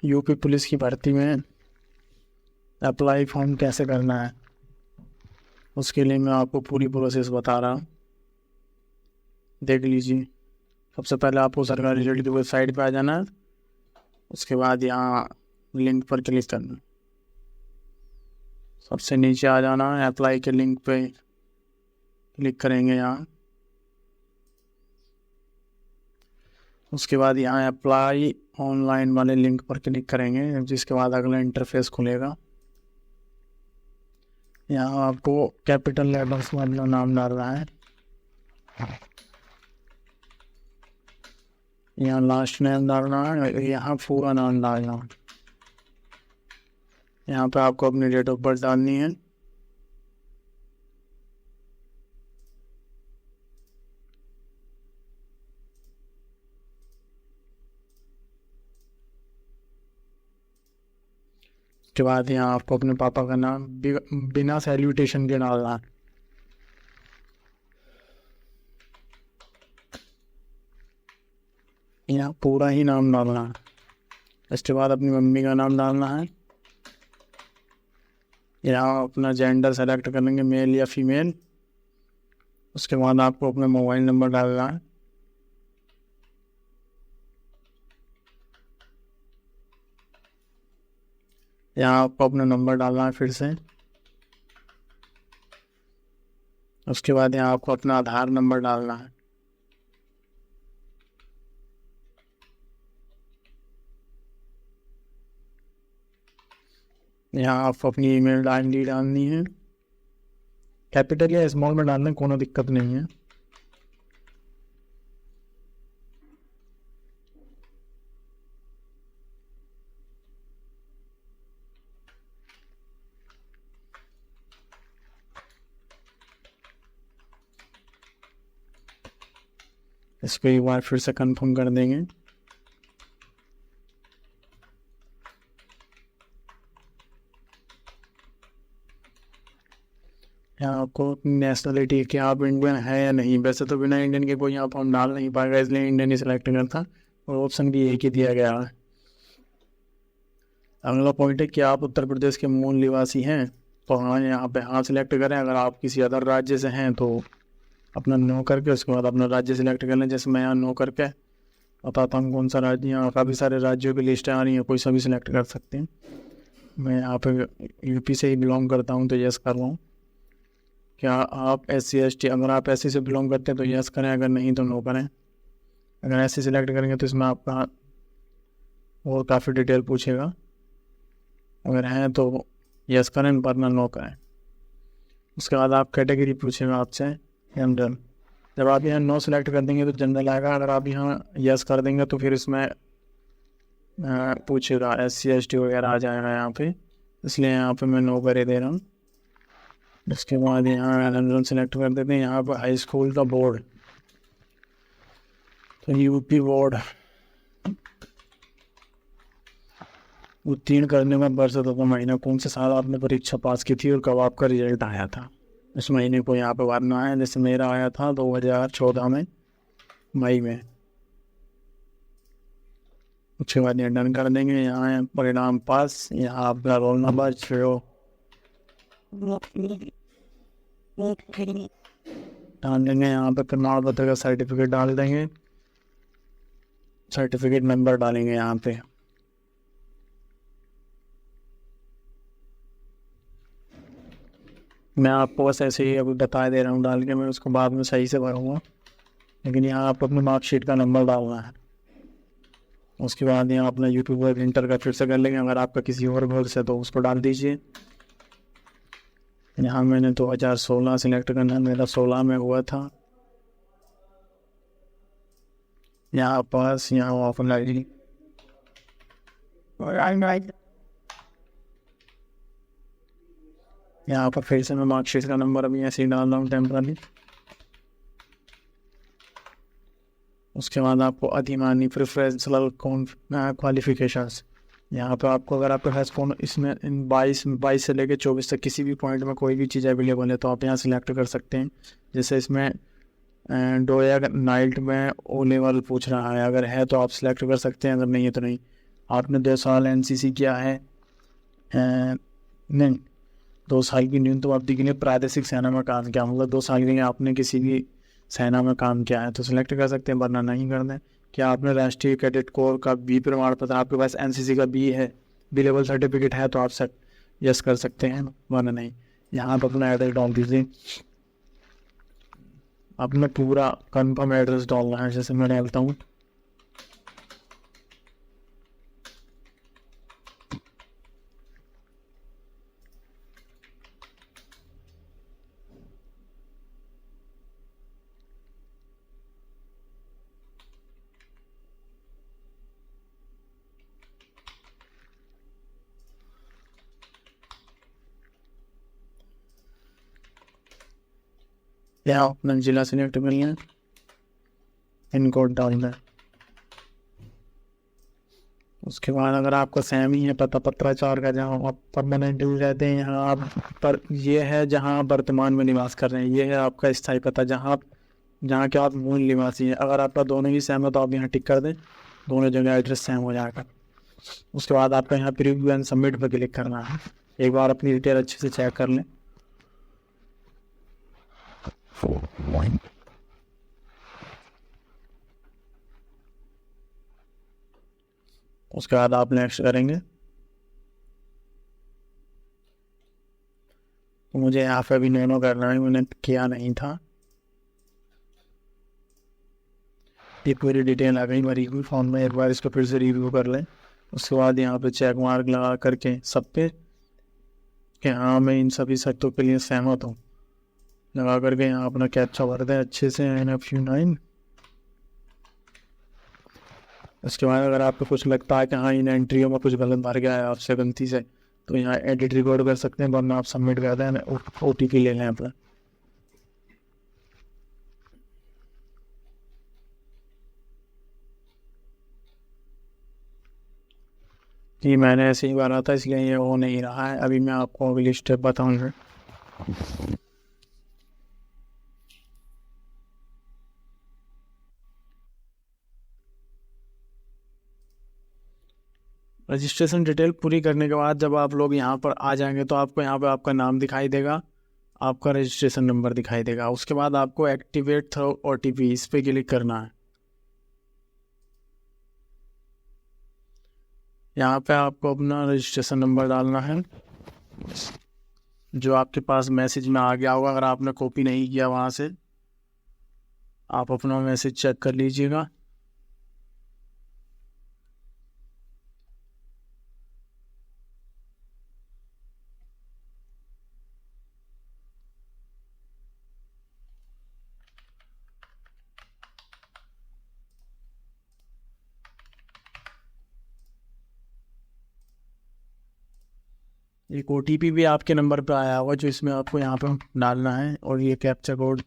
UP police की भर्ती में अप्लाई फॉर्म कैसे करना है, उसके लिए मैं आपको पूरी प्रोसेस बता रहा हूँ, देख लीजिए। सबसे पहले आपको सरकारी रिजल्ट की वेबसाइट पे आ जाना है। उसके बाद यहाँ लिंक पर क्लिक करना, सबसे नीचे आ जाना है, अप्लाई के लिंक पे क्लिक करेंगे यहाँ। उसके बाद यहाँ अप्लाई ऑनलाइन वाले लिंक पर क्लिक करेंगे, जिसके बाद अगला इंटरफेस खुलेगा। यहाँ आपको कैपिटल लेटर्स में अपना नाम डालना है, यहाँ लास्ट नेम डालना है, यहाँ पूरा नाम डालना है। यहाँ पे आपको अपनी डेट ऑफ बर्थ डालनी है। उसके बाद यहाँ आपको अपने पापा का नाम बिना सैल्यूटेशन के डालना है। यहाँ पूरा ही नाम डालना है। इसके बाद अपनी मम्मी का नाम डालना है। यहाँ अपना जेंडर सेलेक्ट करेंगे, मेल या फीमेल। उसके बाद आपको अपना मोबाइल नंबर डालना है। यहाँ आपको अपना नंबर डालना है फिर से। उसके बाद यहाँ आपको अपना आधार नंबर डालना है। यहाँ आपको अपनी ईमेल आईडी डालनी है, कैपिटल या स्मॉल में डालना, कोनो दिक्कत नहीं है। इसको एक बार फिर से कंफर्म कर देंगे। यहाँ आपको नेशनलिटी कि आप इंडियन है या नहीं। वैसे तो बिना इंडियन के कोई यहाँ फॉर्म डाल नहीं पाएगा, इसलिए इंडियन ही सिलेक्ट करता, और ऑप्शन भी एक ही दिया गया है। अगला पॉइंट है कि आप उत्तर प्रदेश के मूल निवासी हैं, तो हाँ यहाँ पे हाँ सिलेक्ट करें। अगर आप किसी अदर राज्य से हैं तो अपना नो करके उसके बाद अपना राज्य सिलेक्ट कर लें। जैसे मैं यहाँ नो करके बताता हूँ कौन सा राज्य। यहाँ काफ़ी सारे राज्यों की लिस्ट आ रही है, कोई सा भी सिलेक्ट कर सकते हैं। मैं यहाँ पे यूपी से ही बिलोंग करता हूँ तो यस कर रहा हूँ। क्या आप SC ST, अगर आप SC से बिलोंग करते हैं तो यस करें, अगर नहीं तो नो करें। अगर SC सिलेक्ट करेंगे तो इसमें आपका और काफ़ी डिटेल पूछेगा, अगर हैं तो यस करें, वरना नो करें। उसके बाद आप कैटेगरी पूछेगा आपसे, जनरल। जब आप यहाँ नो सिलेक्ट कर देंगे तो जनरल आएगा। अगर आप यहाँ यस कर देंगे तो फिर इसमें पूछेगा SC ST वगैरह आ जाएगा यहाँ पे, इसलिए यहाँ पे मैं नो करे दे रहा हूँ। उसके बाद यहाँ जनरल सेलेक्ट कर देते हैं। यहाँ पर हाई स्कूल का बोर्ड, तो यूपी बोर्ड उत्तीर्ण करने में वर्ष तथा महीना, कौन से साल आपने परीक्षा पास की थी और कब आपका रिजल्ट आया था, इस महीने को यहाँ पे भरना है। जैसे मेरा आया था 2014 में, मई में। उसके बाद यहाँ डन कर देंगे। यहाँ परिणाम पास, यहाँ आपका रोल नंबर 0 डाल देंगे। यहाँ पे प्रमाण पत्र का सर्टिफिकेट डाल देंगे, सर्टिफिकेट नंबर डालेंगे यहाँ पे। मैं आपको बस ऐसे ही अभी बता दे रहा हूँ डाल के, मैं उसको बाद में सही से भरूँगा, लेकिन यहाँ आपको अपने मार्कशीट का नंबर डालना है। उसके बाद यहाँ अपना यूट्यूब पर इंटर का फिर से कर लेंगे। अगर आपका किसी और घर से तो उसको डाल दीजिए। यहाँ मैंने 2016 सिलेक्ट करना है, मेरा 16 में हुआ था। यहाँ पास, यहाँ ऑफर आई, यहाँ पर फिर से मैं मार्कशीट का नंबर अभी ऐसे ही डाल रहा हूँ टेम्पररी। उसके बाद आपको अधिमानी प्रेफरेंशियल क्वालिफिकेशंस, यहाँ पे आपको अगर आपके पास कौन इसमें इन 22 से लेके 24 तक किसी भी पॉइंट में कोई भी चीज़ अवेलेबल है तो आप यहाँ सिलेक्ट कर सकते हैं। जैसे इसमें डो या नाइट में O लेवल पूछ रहा है, अगर है तो आप सिलेक्ट कर सकते हैं, अगर नहीं है तो नहीं। आपने 2 साल एनसीसी किया है, नहीं 2 साल की न्यूनतम अवधि के लिए प्रादेशिक सेना में काम किया, मतलब 2 साल के लिए आपने किसी भी सेना में काम किया है तो सिलेक्ट कर सकते हैं, वरना नहीं कर दें। क्या आपने राष्ट्रीय कैडेट कोर का बी प्रमाण पत्र, आपके पास एनसीसी का बी है, बी लेवल सर्टिफिकेट है तो आप यस कर सकते हैं, वरना नहीं। यहाँ पर अपना एड्रेस डाल दीजिए, अपना पूरा कंफर्म एड्रेस डालना है, जैसे मैं डालता हूँ। यहाँ अपना जिला सिलेक्ट कर लिया, पिन कोड डालना है। उसके बाद अगर आपका सेम ही है पता पत्राचार का, जहाँ आप परमानेंटली रहते हैं, यहाँ आप पर ये है जहाँ आप वर्तमान में निवास कर रहे हैं, ये है आपका स्थायी पता जहाँ के आप मूल निवासी हैं। अगर आपका दोनों ही सेम है तो आप यहाँ टिक कर दें, दोनों जगह एड्रेस सेम हो जाएगा। उसके बाद आपका यहाँ प्रीव्यू एंड सबमिट पर क्लिक करना है। एक बार अपनी डिटेल अच्छे से चेक कर लें। उसके बाद आप नेक्स्ट करेंगे। तो मुझे यहाँ पे अभी नैनो करना है, मैंने किया नहीं था। ये पूरी डिटेल आ गई मेरी हुई फॉर्म में, एक बार इसको फिर से रिव्यू कर लें। उसके बाद यहाँ पे चेक मार्क लगा करके सब पे कि हाँ मैं इन सभी शर्तों के लिए सहमत हूँ लगा करके यहाँ अपना कैप्चा भर दें अच्छे से, NFU9। उसके बाद अगर आपको कुछ लगता है कि हाँ इन एंट्रियों में कुछ गलत भर गया है आपसे गलती से, तो यहाँ एडिट रिकॉर्ड कर सकते हैं, वरना आप सबमिट कर दें, OTP ले लें अपना। ये मैंने ऐसे ही भरा था इसलिए ये हो नहीं रहा है। अभी मैं आपको अगली स्टेप बताऊंगा। रजिस्ट्रेशन डिटेल पूरी करने के बाद जब आप लोग यहाँ पर आ जाएंगे तो आपको यहाँ पे आपका नाम दिखाई देगा, आपका रजिस्ट्रेशन नंबर दिखाई देगा। उसके बाद आपको एक्टिवेट थ्रू OTP इस पर क्लिक करना है। यहाँ पे आपको अपना रजिस्ट्रेशन नंबर डालना है जो आपके पास मैसेज में आ गया होगा। अगर आपने कॉपी नहीं किया वहाँ से, आप अपना मैसेज चेक कर लीजिएगा। एक OTP भी आपके नंबर पर आया होगा जो इसमें आपको यहाँ पे डालना है, और ये कैप्चा कोड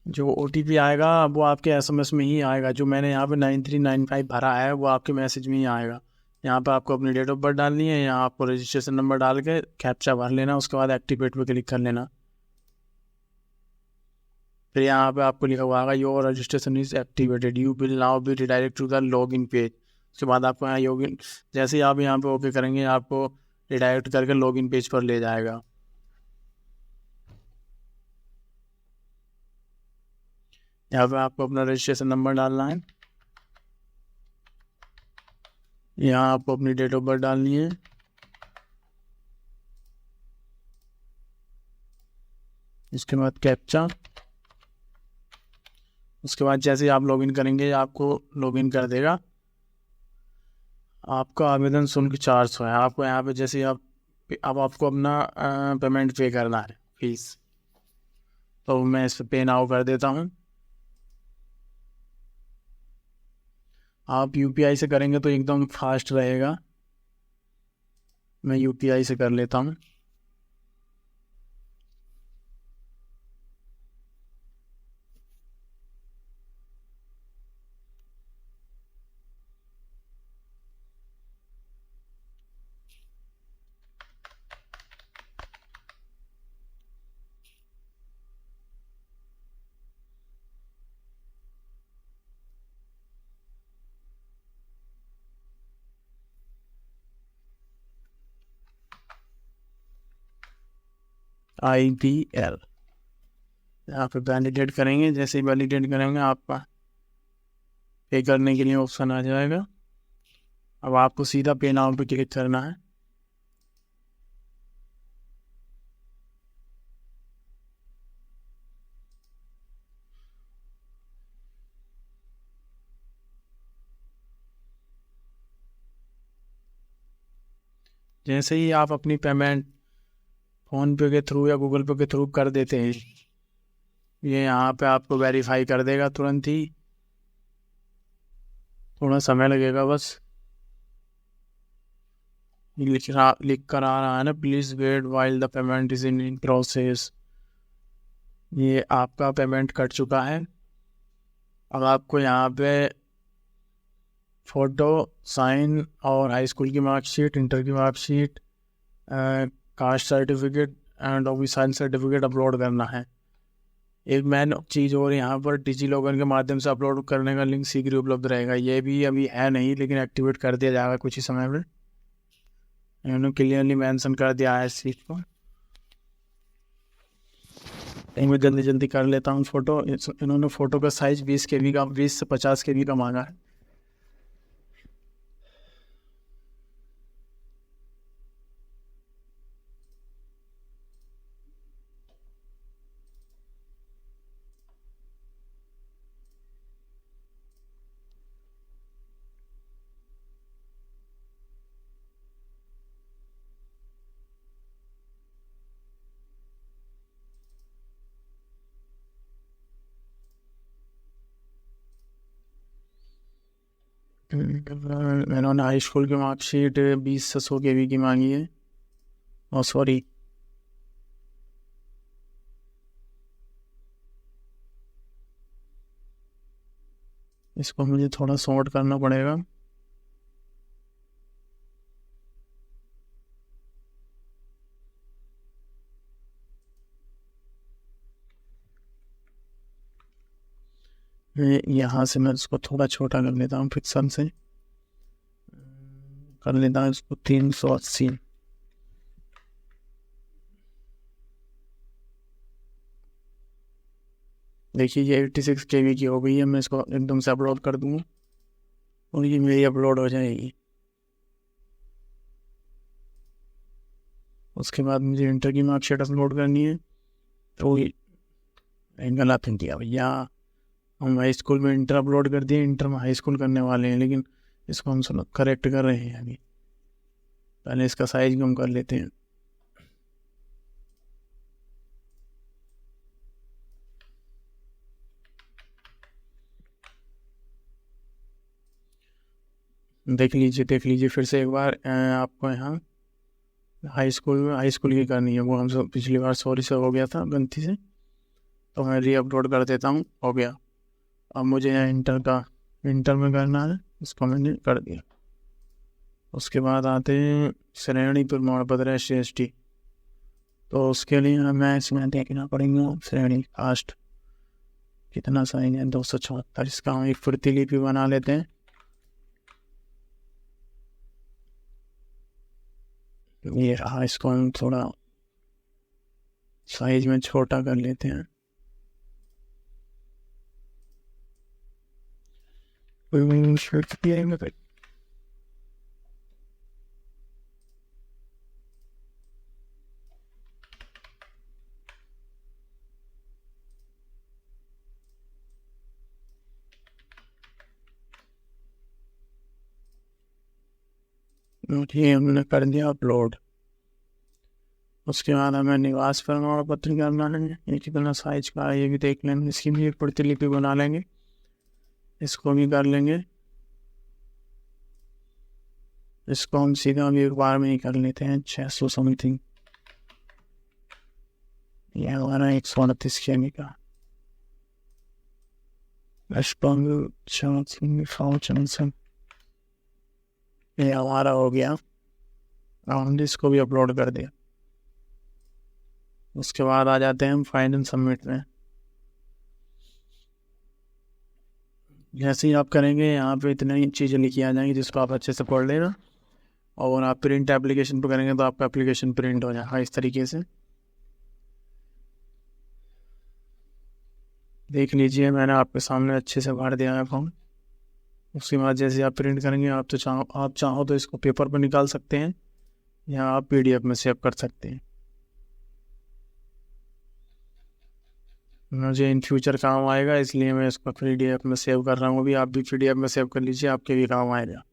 जो OTP आएगा वो आपके SMS में ही आएगा। जो मैंने यहाँ पे 9395 भरा है वो आपके मैसेज में ही आएगा। यहाँ पे आपको अपनी डेट ऑफ बर्थ डालनी है, यहाँ आपको रजिस्ट्रेशन नंबर डाल के कैप्चा भर लेना, उसके बाद एक्टिवेट पे क्लिक कर लेना। फिर यहाँ पे आपको लिखा हुआ आएगा your registration is activated, you will now be redirect to the log in page. उसके बाद आपको यहाँ लॉगिन, जैसे ही आप यहाँ पे ओके करेंगे आपको रिडायरेक्ट करके लॉगिन पेज पर ले जाएगा। यहाँ पे आपको अपना रजिस्ट्रेशन नंबर डालना है, यहाँ आपको अपनी डेट ऑफ बर्थ डालनी है, इसके बाद कैप्चा। उसके बाद जैसे ही आप लॉगिन करेंगे आपको लॉगिन कर देगा। आपका आवेदन शुल्क 400 है। आपको यहाँ पे जैसे अब आपको अपना पेमेंट पे करना है फीस, तो मैं इस पर पे नाउ कर देता हूँ। आप UPI से करेंगे तो एकदम फास्ट रहेगा, मैं UPI से कर लेता हूँ। IPL यहाँ पे वैलिडेट करेंगे। जैसे ही वैलिडेट करेंगे आपका पे करने के लिए ऑप्शन आ जाएगा। अब आपको सीधा पे नाउ पे क्लिक करना है। जैसे ही आप अपनी पेमेंट फ़ोन पे के थ्रू या गूगल पे के थ्रू कर देते हैं, ये यहाँ पे आपको वेरीफाई कर देगा तुरंत ही। थोड़ा समय लगेगा बस। लिख कर आ रहा है ना, please wait while the payment is in process. ये आपका पेमेंट कट चुका है। अब आपको यहाँ पे फ़ोटो, साइन और हाई स्कूल की मार्कशीट, इंटर की marksheet, caste certificate and official certificate upload करना है। एक मेन चीज़ और यहाँ पर डिजी लॉकर के माध्यम से अपलोड करने का लिंक शीघ्र उपलब्ध रहेगा। ये भी अभी है नहीं, लेकिन एक्टिवेट कर दिया जाएगा कुछ ही समय में। इन्होंने क्लियरली मेंशन कर दिया है इस चीज़ को। मैं जल्दी जल्दी कर लेता हूँ फ़ोटो। इन्होंने फ़ोटो का साइज़ 20 KB का, 20 से 50 KB का मांगा है। इन्होंने हाई स्कूल की मार्कशीट 20 से 100 KB की मांगी है। और सॉरी, इसको मुझे थोड़ा सॉर्ट करना पड़ेगा। यहाँ से मैं इसको थोड़ा छोटा कर लेता हूँ, फिक्सन से कर लेता हूँ इसको 380। देखिए ये 86 KB की हो गई है। मैं इसको एकदम से अपलोड कर दूँगा और ये मेरी अपलोड हो जाएगी। उसके बाद मुझे इंटर की मार्कशीट अपलोड करनी है। तो ये गलत नहीं किया भैया, हम हाई स्कूल में इंटर अपलोड कर दिए, इंटर में हाई स्कूल करने वाले हैं, लेकिन इसको हम सब करेक्ट कर रहे हैं अभी। पहले इसका साइज कम कर लेते हैं। देख लीजिए फिर से एक बार। आपको यहाँ हाई स्कूल की करनी है। वो हम सब पिछली बार सॉरी से हो गया था गलती से, तो मैं री अपलोड कर देता हूँ। हो गया। अब मुझे यहाँ इंटर में करना है, इसको मैंने कर दिया। उसके बाद आते हैं श्रेणी प्रमाण पत्र SC/ST। तो उसके लिए हमें इसमें देखना पड़ेगा श्रेणी कास्ट कितना साइन है, 274। इसका हम एक प्रतिलिपि बना लेते हैं। ये रहा, इसको हम थोड़ा साइज में छोटा कर लेते हैं। ये हमने कर दिया अपलोड। उसके बाद हमें निवास प्रमाण पत्र करना है। ये कितना साइज का है ये भी देख लेंगे। इसकी भी एक प्रतिलिपि बना लेंगे, इसको भी कर लेंगे। इसको हम सीधा भी एक बार में ही कर लेते हैं। 600 समथिंग, ये हमारा 138 KB का। ये हमारा हो गया। हमने इसको भी अपलोड कर दिया। उसके बाद आ जाते हैं हम फाइनल सबमिट में। जैसे ही आप करेंगे यहाँ पे इतनी चीज़ें लिखी आ जाएंगी जिसको आप अच्छे से पढ़ लेना, और आप प्रिंट एप्लीकेशन पर करेंगे तो आपका एप्लीकेशन प्रिंट हो जाएगा इस तरीके से। देख लीजिए, मैंने आपके सामने अच्छे से भर दिया है फॉर्म। उसके बाद जैसे आप प्रिंट करेंगे, आप चाहो तो इसको पेपर पर निकाल सकते हैं या आप पीडीएफ में सेव कर सकते हैं। मुझे इन फ्यूचर काम आएगा, इसलिए मैं इसको पीडीएफ में सेव कर रहा हूँ। अभी आप भी पीडीएफ में सेव कर लीजिए, आपके भी काम आएगा।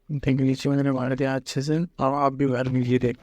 देख लीजिए, मैंने भर दिया अच्छे से, अब आप भी भर लीजिए। देख